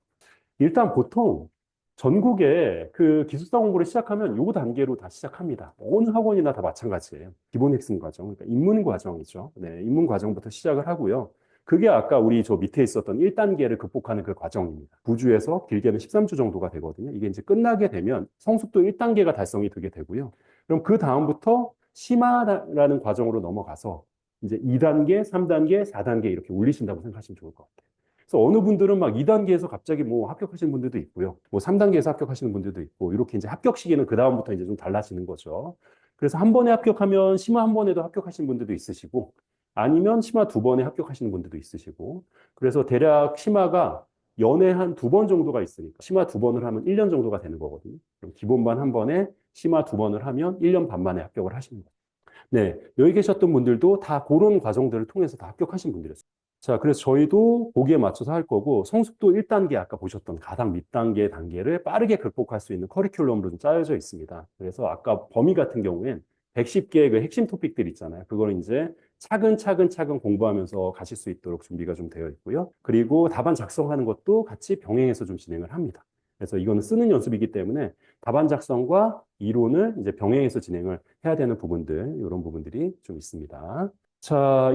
일단 보통 전국에 그 기숙사 공부를 시작하면 요 단계로 다 시작합니다. 어느 학원이나 다 마찬가지예요. 기본 핵심 과정, 그러니까 입문 과정이죠. 네, 입문 과정부터 시작을 하고요. 그게 아까 우리 저 밑에 있었던 1단계를 극복하는 그 과정입니다. 9주에서 길게는 13주 정도가 되거든요. 이게 이제 끝나게 되면 성숙도 1단계가 달성이 되게 되고요. 그럼 그 다음부터 심화라는 과정으로 넘어가서 이제 2단계, 3단계, 4단계 이렇게 올리신다고 생각하시면 좋을 것 같아요. 그래서 어느 분들은 막 2단계에서 갑자기 뭐 합격하시는 분들도 있고요. 뭐 3단계에서 합격하시는 분들도 있고, 이렇게 이제 합격 시기는 그다음부터 이제 좀 달라지는 거죠. 그래서 한 번에 합격하면 심화 한 번에도 합격하시는 분들도 있으시고, 아니면 심화 2번에 합격하시는 분들도 있으시고. 그래서 대략 심화가 연에 한 2번 정도가 있으니까 심화 2번을 하면 1년 정도가 되는 거거든요. 그럼 기본반 한 번에 심화 2번을 하면 1년 반 만에 합격을 하시는 거예요. 네, 여기 계셨던 분들도 다 그런 과정들을 통해서 다 합격하신 분들이었어요. 자, 그래서 저희도 거기에 맞춰서 할 거고, 성숙도 1단계 아까 보셨던 가장 밑단계 단계를 빠르게 극복할 수 있는 커리큘럼으로 좀 짜여져 있습니다. 그래서 아까 범위 같은 경우엔 110개의 그 핵심 토픽들 있잖아요. 그걸 이제 차근차근 공부하면서 가실 수 있도록 준비가 좀 되어 있고요. 그리고 답안 작성하는 것도 같이 병행해서 좀 진행을 합니다. 그래서 이거는 쓰는 연습이기 때문에 답안 작성과 이론을 이제 병행해서 진행을 해야 되는 부분들, 이런 부분들이 좀 있습니다. 자,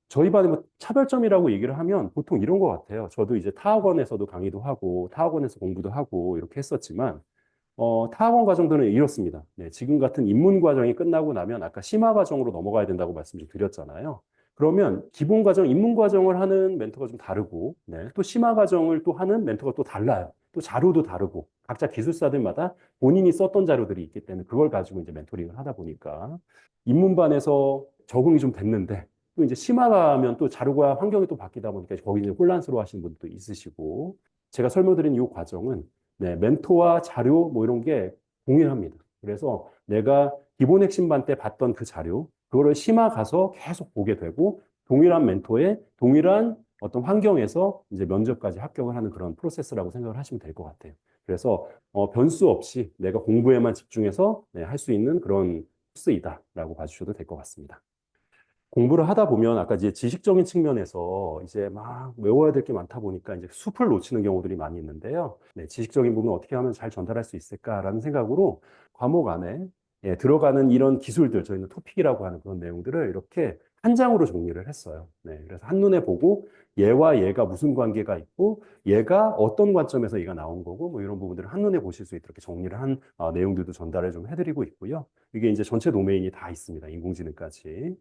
저희 반의 뭐 차별점이라고 얘기를 하면 보통 이런 것 같아요. 저도 이제 타학원에서도 강의도 하고, 타학원에서 공부도 하고, 이렇게 했었지만, 타학원 과정들은 이렇습니다. 네, 지금 같은 입문 과정이 끝나고 나면 아까 심화 과정으로 넘어가야 된다고 말씀 좀 드렸잖아요. 그러면 기본 과정, 입문 과정을 하는 멘토가 좀 다르고, 네, 또 심화 과정을 또 하는 멘토가 또 달라요. 또 자료도 다르고, 각자 기술사들마다 본인이 썼던 자료들이 있기 때문에 그걸 가지고 이제 멘토링을 하다 보니까 입문반에서 적응이 좀 됐는데, 또 이제 심화가면 또 자료가 환경이 또 바뀌다 보니까 거기 이제 혼란스러워 하시는 분도 있으시고, 제가 설명드린 이 과정은 네, 멘토와 자료 뭐 이런 게 동일합니다. 그래서 내가 기본 핵심반 때 봤던 그 자료, 그거를 심화 가서 계속 보게 되고, 동일한 멘토의 동일한 어떤 환경에서 이제 면접까지 합격을 하는 그런 프로세스라고 생각을 하시면 될 것 같아요. 그래서 변수 없이 내가 공부에만 집중해서 네, 할 수 있는 그런 코스이다라고 봐주셔도 될 것 같습니다. 공부를 하다 보면 아까 이제 지식적인 측면에서 이제 막 외워야 될 게 많다 보니까 이제 숲을 놓치는 경우들이 많이 있는데요. 네, 지식적인 부분 어떻게 하면 잘 전달할 수 있을까라는 생각으로 과목 안에 예, 들어가는 이런 기술들, 저희는 토픽이라고 하는 그런 내용들을 이렇게 한 장으로 정리를 했어요. 네, 그래서 한눈에 보고 얘와 얘가 무슨 관계가 있고 얘가 어떤 관점에서 얘가 나온 거고 뭐 이런 부분들을 한눈에 보실 수 있도록 정리를 한 내용들도 전달을 좀 해드리고 있고요. 이게 이제 전체 도메인이 다 있습니다. 인공지능까지.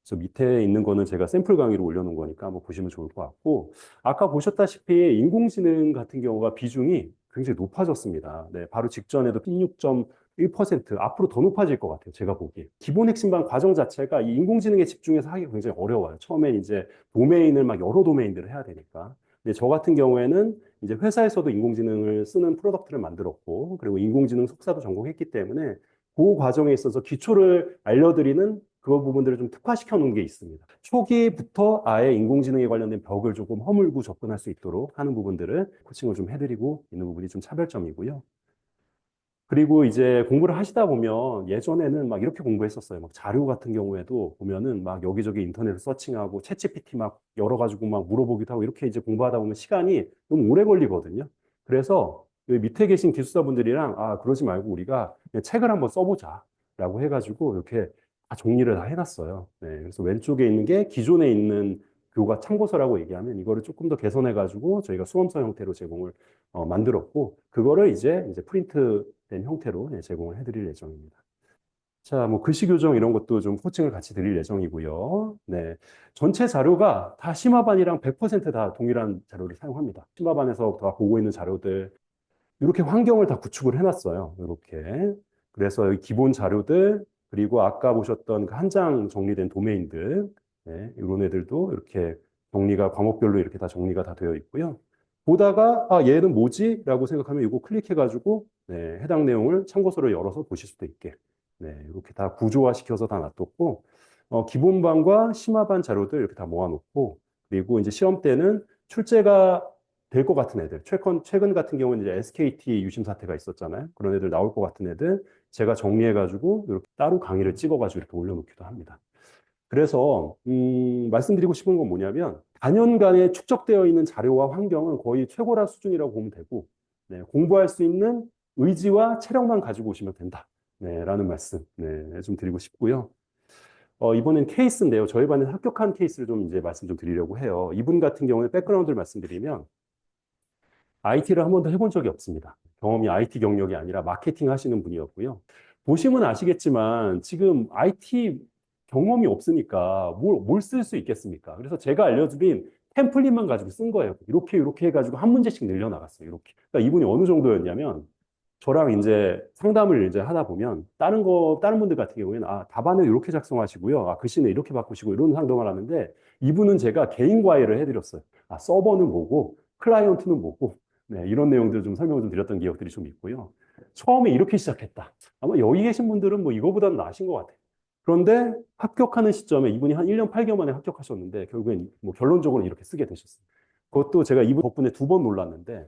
그래서 밑에 있는 거는 제가 샘플 강의로 올려놓은 거니까 한번 보시면 좋을 것 같고, 아까 보셨다시피 인공지능 같은 경우가 비중이 굉장히 높아졌습니다. 네, 바로 직전에도 16.1%, 앞으로 더 높아질 것 같아요. 제가 보기에. 기본 핵심반 과정 자체가 이 인공지능에 집중해서 하기가 굉장히 어려워요. 처음엔 이제 도메인을 막 여러 도메인들을 해야 되니까. 근데 저 같은 경우에는 이제 회사에서도 인공지능을 쓰는 프로덕트를 만들었고, 그리고 인공지능 석사도 전공했기 때문에 그 과정에 있어서 기초를 알려드리는 그 부분들을 좀 특화시켜 놓은 게 있습니다. 초기부터 아예 인공지능에 관련된 벽을 조금 허물고 접근할 수 있도록 하는 부분들을 코칭을 좀 해드리고 있는 부분이 좀 차별점이고요. 그리고 이제 공부를 하시다 보면 예전에는 막 이렇게 공부했었어요. 막 자료 같은 경우에도 보면은 막 여기저기 인터넷을 서칭하고 챗GPT 막 열어가지고 막 물어보기도 하고 이렇게 이제 공부하다 보면 시간이 너무 오래 걸리거든요. 그래서 여기 밑에 계신 기술사분들이랑 그러지 말고 우리가 그냥 책을 한번 써보자라고 해가지고 이렇게 다 정리를 다 해놨어요. 네, 그래서 왼쪽에 있는 게 기존에 있는 교과 참고서라고 얘기하면 이거를 조금 더 개선해가지고 저희가 수험서 형태로 제공을 만들었고 그거를 이제 프린트된 형태로 제공을 해드릴 예정입니다. 자, 뭐 글씨 교정 이런 것도 좀 코칭을 같이 드릴 예정이고요. 네, 전체 자료가 다 심화반이랑 100%다 동일한 자료를 사용합니다. 심화반에서 다 보고 있는 자료들 이렇게 환경을 다 구축을 해놨어요. 이렇게. 그래서 이 기본 자료들, 그리고 아까 보셨던 그 한 장 정리된 도메인들, 네, 이런 애들도 이렇게 정리가, 과목별로 이렇게 다 정리가 다 되어 있고요. 보다가, 얘는 뭐지? 라고 생각하면 이거 클릭해가지고, 네, 해당 내용을 참고서를 열어서 보실 수도 있게, 네, 이렇게 다 구조화시켜서 다 놔뒀고, 기본반과 심화반 자료들 이렇게 다 모아놓고, 그리고 이제 시험 때는 출제가 될 것 같은 애들. 최근 같은 경우는 이제 SKT 유심 사태가 있었잖아요. 그런 애들 나올 것 같은 애들 제가 정리해가지고 이렇게 따로 강의를 찍어가지고 이렇게 올려놓기도 합니다. 그래서 말씀드리고 싶은 건 뭐냐면 단연간에 축적되어 있는 자료와 환경은 거의 최고라 수준이라고 보면 되고 네, 공부할 수 있는 의지와 체력만 가지고 오시면 된다. 네, 라는 말씀 네, 좀 드리고 싶고요. 이번엔 케이스인데요. 저희 반에 합격한 케이스를 좀 이제 말씀 좀 드리려고 해요. 이분 같은 경우에 백그라운드를 말씀드리면 IT를 한 번도 해본 적이 없습니다. 경험이 IT 경력이 아니라 마케팅 하시는 분이었고요. 보시면 아시겠지만 지금 IT 경험이 없으니까 뭘 쓸 수 있겠습니까? 그래서 제가 알려드린 템플릿만 가지고 쓴 거예요. 이렇게 해가지고 한 문제씩 늘려나갔어요. 이렇게. 그러니까 이분이 어느 정도였냐면 저랑 이제 상담을 이제 하다 보면 다른 분들 같은 경우에는 답안을 이렇게 작성하시고요. 글씨는 이렇게 바꾸시고 이런 상담을 하는데 이분은 제가 개인 과외를 해드렸어요. 서버는 뭐고, 클라이언트는 뭐고, 네, 이런 내용들을 좀 설명을 좀 드렸던 기억들이 좀 있고요. 처음에 이렇게 시작했다. 아마 여기 계신 분들은 뭐 이거보다는 나으신 것 같아요. 그런데 합격하는 시점에 이분이 한 1년 8개월 만에 합격하셨는데 결국엔 뭐 결론적으로 이렇게 쓰게 되셨어요. 그것도 제가 이분 덕분에 2번 놀랐는데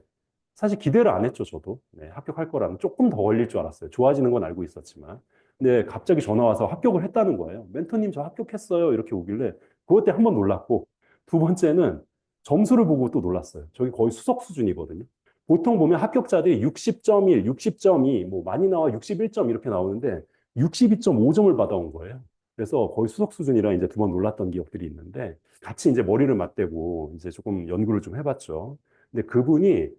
사실 기대를 안 했죠, 저도. 네, 합격할 거라는 조금 더 걸릴 줄 알았어요. 좋아지는 건 알고 있었지만. 근데 갑자기 전화 와서 합격을 했다는 거예요. 멘토님, 저 합격했어요. 이렇게 오길래 그것 때 한 번 놀랐고 두 번째는 점수를 보고 또 놀랐어요. 저기 거의 수석 수준이거든요. 보통 보면 합격자들이 60.1, 60.2, 뭐 많이 나와 61점 이렇게 나오는데 62.5점을 받아온 거예요. 그래서 거의 수석 수준이라 이제 두 번 놀랐던 기억들이 있는데 같이 이제 머리를 맞대고 이제 조금 연구를 좀 해봤죠. 근데 그분이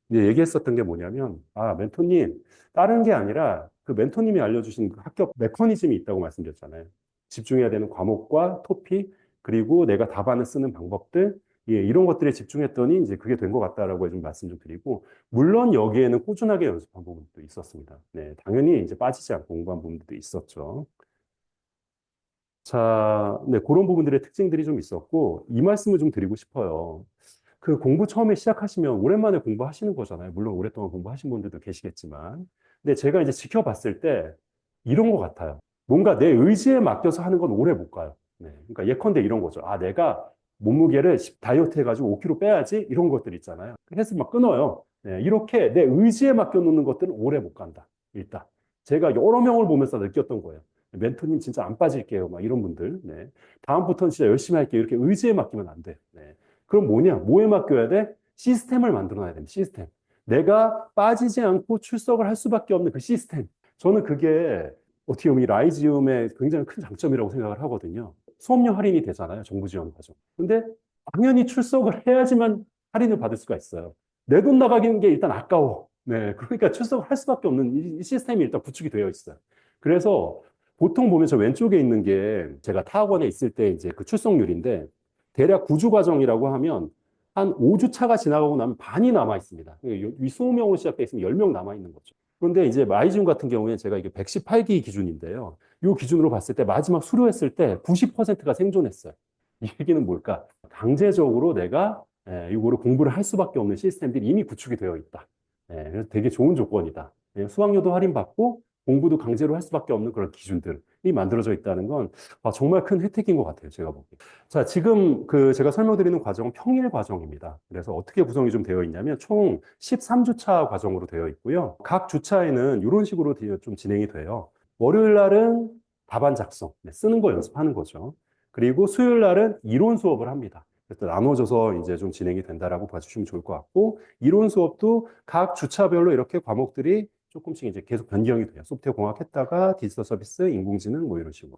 이제 얘기했었던 게 뭐냐면, 멘토님, 다른 게 아니라 그 멘토님이 알려주신 그 합격 메커니즘이 있다고 말씀드렸잖아요. 집중해야 되는 과목과 토픽, 그리고 내가 답안을 쓰는 방법들, 예, 이런 것들에 집중했더니 이제 그게 된 것 같다라고 좀 말씀 좀 드리고, 물론 여기에는 꾸준하게 연습한 부분도 있었습니다. 네, 당연히 이제 빠지지 않고 공부한 부분도 있었죠. 자, 네, 그런 부분들의 특징들이 좀 있었고, 이 말씀을 좀 드리고 싶어요. 그 공부 처음에 시작하시면 오랜만에 공부하시는 거잖아요. 물론 오랫동안 공부하신 분들도 계시겠지만. 근데 제가 이제 지켜봤을 때 이런 것 같아요. 뭔가 내 의지에 맡겨서 하는 건 오래 못 가요. 네. 그러니까 예컨대 이런 거죠. 내가 몸무게를 다이어트 해가지고 5kg 빼야지. 이런 것들 있잖아요. 그래서 막 끊어요. 네. 이렇게 내 의지에 맡겨놓는 것들은 오래 못 간다. 일단. 제가 여러 명을 보면서 느꼈던 거예요. 멘토님 진짜 안 빠질게요. 막 이런 분들. 네. 다음부터는 진짜 열심히 할게요. 이렇게 의지에 맡기면 안 돼. 네. 그럼 뭐냐? 뭐에 맡겨야 돼? 시스템을 만들어놔야 됩니다. 시스템. 내가 빠지지 않고 출석을 할 수밖에 없는 그 시스템. 저는 그게 어떻게 보면 이 라이지움의 굉장히 큰 장점이라고 생각을 하거든요. 수업료 할인이 되잖아요. 정부 지원 과정. 근데 당연히 출석을 해야지만 할인을 받을 수가 있어요. 내 돈 나가기는 게 일단 아까워. 네. 그러니까 출석을 할 수밖에 없는 이 시스템이 일단 구축이 되어 있어요. 그래서 보통 보면 저 왼쪽에 있는 게 제가 타학원에 있을 때 이제 그 출석률인데 대략 9주 과정이라고 하면 한 5주 차가 지나가고 나면 반이 남아 있습니다. 이 20명으로 시작돼 있으면 10명 남아 있는 거죠. 그런데 이제 마이즘 같은 경우에 제가 이게 118기 기준인데요. 이 기준으로 봤을 때 마지막 수료했을 때 90%가 생존했어요. 이 얘기는 뭘까? 강제적으로 내가 이거를 공부를 할 수밖에 없는 시스템들이 이미 구축이 되어 있다. 그래서 되게 좋은 조건이다. 수강료도 할인받고 공부도 강제로 할 수밖에 없는 그런 기준들이 만들어져 있다는 건 정말 큰 혜택인 것 같아요. 제가 보기에. 자, 지금 그 제가 설명드리는 과정은 평일 과정입니다. 그래서 어떻게 구성이 좀 되어 있냐면 총 13주차 과정으로 되어 있고요. 각 주차에는 이런 식으로 좀 진행이 돼요. 월요일 날은 답안 작성, 쓰는 거 연습하는 거죠. 그리고 수요일 날은 이론 수업을 합니다. 그래서 나눠져서 이제 좀 진행이 된다라고 봐주시면 좋을 것 같고, 이론 수업도 각 주차별로 이렇게 과목들이 조금씩 이제 계속 변경이 돼요. 소프트웨어 공학 했다가 디지털 서비스, 인공지능 뭐 이런 식으로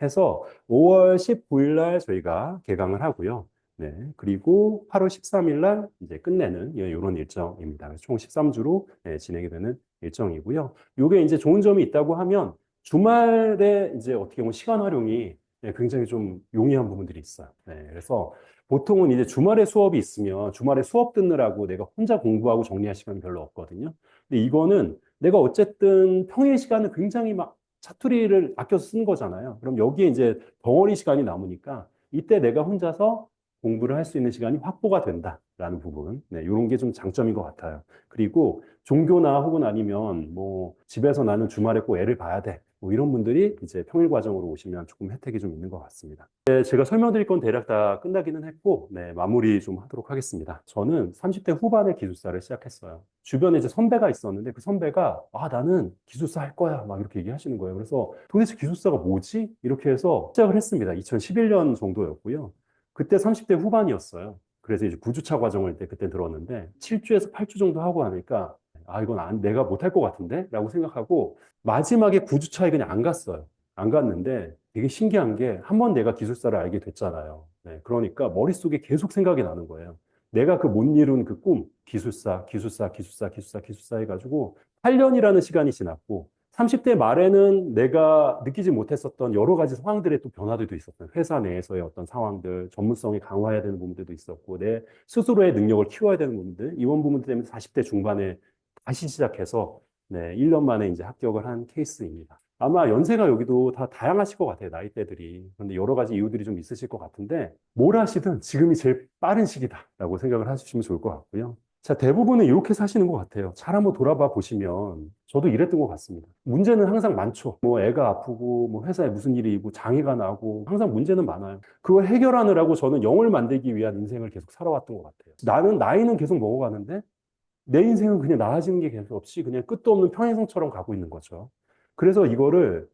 해서 5월 19일 날 저희가 개강을 하고요. 네. 그리고 8월 13일 날 이제 끝내는 이런 일정입니다. 그래서 총 13주로 진행이 되는 일정이고요. 이게 이제 좋은 점이 있다고 하면 주말에 이제 어떻게 보면 시간 활용이 굉장히 좀 용이한 부분들이 있어요. 네. 그래서 보통은 이제 주말에 수업이 있으면 주말에 수업 듣느라고 내가 혼자 공부하고 정리할 시간이 별로 없거든요. 근데 이거는 내가 어쨌든 평일 시간은 굉장히 막 사투리를 아껴서 쓴 거잖아요. 그럼 여기에 이제 덩어리 시간이 남으니까 이때 내가 혼자서 공부를 할 수 있는 시간이 확보가 된다라는 부분. 네, 이런 게 좀 장점인 것 같아요. 그리고 종교나 혹은 아니면 뭐 집에서 나는 주말에 꼭 애를 봐야 돼. 뭐 이런 분들이 이제 평일 과정으로 오시면 조금 혜택이 좀 있는 것 같습니다. 네, 제가 설명드릴 건 대략 다 끝나기는 했고, 네, 마무리 좀 하도록 하겠습니다. 저는 30대 후반에 기숙사를 시작했어요. 주변에 이제 선배가 있었는데 그 선배가 나는 기숙사 할 거야 막 이렇게 얘기하시는 거예요. 그래서 도대체 기숙사가 뭐지? 이렇게 해서 시작을 했습니다. 2011년 정도였고요. 그때 30대 후반이었어요. 그래서 이제 9주차 과정을 그때 들었는데 7주에서 8주 정도 하고 하니까 이건 내가 못할 것 같은데? 라고 생각하고 마지막에 9주차에 그냥 안 갔어요. 안 갔는데 되게 신기한 게 한 번 내가 기술사를 알게 됐잖아요. 네, 그러니까 머릿속에 계속 생각이 나는 거예요. 내가 그 못 이룬 그 꿈, 기술사 해가지고 8년이라는 시간이 지났고 30대 말에는 내가 느끼지 못했었던 여러 가지 상황들의 또 변화들도 있었어요. 회사 내에서의 어떤 상황들, 전문성이 강화해야 되는 부분들도 있었고, 내 스스로의 능력을 키워야 되는 부분들, 이런 부분들 때문에 40대 중반에 다시 시작해서 네, 1년 만에 이제 합격을 한 케이스입니다. 아마 연세가 여기도 다 다양하실 것 같아요, 나이대들이. 그런데 여러 가지 이유들이 좀 있으실 것 같은데, 뭘 하시든 지금이 제일 빠른 시기다라고 생각을 하시면 좋을 것 같고요. 자, 대부분은 이렇게 사시는 것 같아요. 잘 한번 돌아봐 보시면, 저도 이랬던 것 같습니다. 문제는 항상 많죠. 뭐 애가 아프고, 뭐 회사에 무슨 일이 있고, 장애가 나고, 항상 문제는 많아요. 그걸 해결하느라고 저는 영을 만들기 위한 인생을 계속 살아왔던 것 같아요. 나는 나이는 계속 먹어가는데, 내 인생은 그냥 나아지는 게 계속 없이 그냥 끝도 없는 평행선처럼 가고 있는 거죠. 그래서 이거를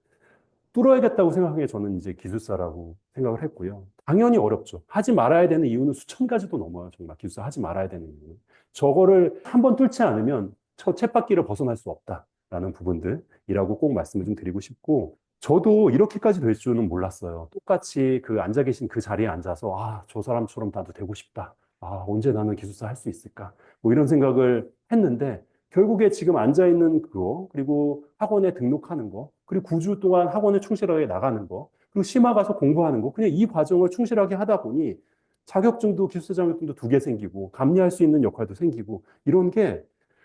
뚫어야겠다고 생각한 게 저는 이제 기술사라고 생각을 했고요. 당연히 어렵죠. 하지 말아야 되는 이유는 수천 가지도 넘어요. 정말 기술사 하지 말아야 되는 이유는. 저거를 한번 뚫지 않으면 첫 쳇바퀴를 벗어날 수 없다라는 부분들이라고 꼭 말씀을 좀 드리고 싶고, 저도 이렇게까지 될 줄은 몰랐어요. 똑같이 그 앉아 계신 그 자리에 앉아서, 아, 저 사람처럼 나도 되고 싶다. 아, 언제 나는 기술사 할 수 있을까? 뭐 이런 생각을 했는데, 결국에 지금 앉아 있는 그거, 그리고 학원에 등록하는 거, 그리고 9주 동안 학원에 충실하게 나가는 거, 그리고 심화 가서 공부하는 거, 그냥 이 과정을 충실하게 하다 보니 자격증도 기술사 자격증도 2개 생기고, 감리할 수 있는 역할도 생기고, 이런 게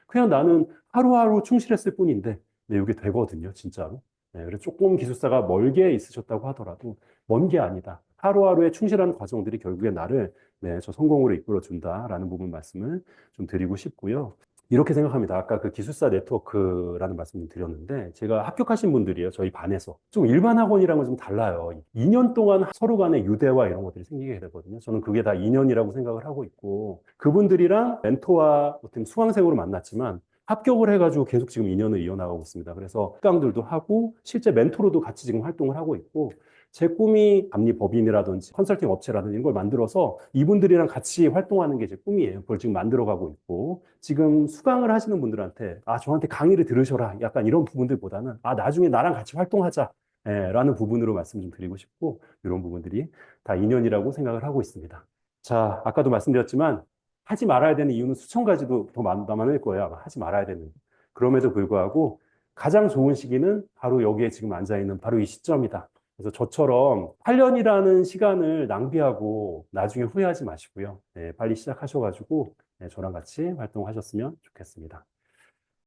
그냥 나는 하루하루 충실했을 뿐인데, 네, 이게 되거든요, 진짜로. 네, 그래서 조금 기술사가 멀게 있으셨다고 하더라도 먼 게 아니다. 하루하루의 충실한 과정들이 결국에 나를 네, 저 성공으로 이끌어 준다라는 부분 말씀을 좀 드리고 싶고요. 이렇게 생각합니다. 아까 그 기술사 네트워크라는 말씀 좀 드렸는데, 제가 합격하신 분들이에요. 저희 반에서. 좀 일반 학원이랑은 좀 달라요. 2년 동안 서로 간의 유대와 이런 것들이 생기게 되거든요. 저는 그게 다 2년이라고 생각을 하고 있고, 그분들이랑 멘토와 어떤 수강생으로 만났지만, 합격을 해가지고 계속 지금 2년을 이어나가고 있습니다. 그래서 특강들도 하고, 실제 멘토로도 같이 지금 활동을 하고 있고, 제 꿈이 감리법인이라든지 컨설팅 업체라든지 이런 걸 만들어서 이분들이랑 같이 활동하는 게 제 꿈이에요. 그걸 지금 만들어가고 있고, 지금 수강을 하시는 분들한테, 아, 저한테 강의를 들으셔라. 약간 이런 부분들보다는, 아, 나중에 나랑 같이 활동하자. 예, 라는 부분으로 말씀 좀 드리고 싶고, 이런 부분들이 다 인연이라고 생각을 하고 있습니다. 자, 아까도 말씀드렸지만, 하지 말아야 되는 이유는 수천 가지도 더 남아날 거예요. 아마 하지 말아야 되는. 그럼에도 불구하고, 가장 좋은 시기는 바로 여기에 지금 앉아있는 바로 이 시점이다. 그래서 저처럼 8년이라는 시간을 낭비하고 나중에 후회하지 마시고요. 네, 빨리 시작하셔가지고 네, 저랑 같이 활동하셨으면 좋겠습니다.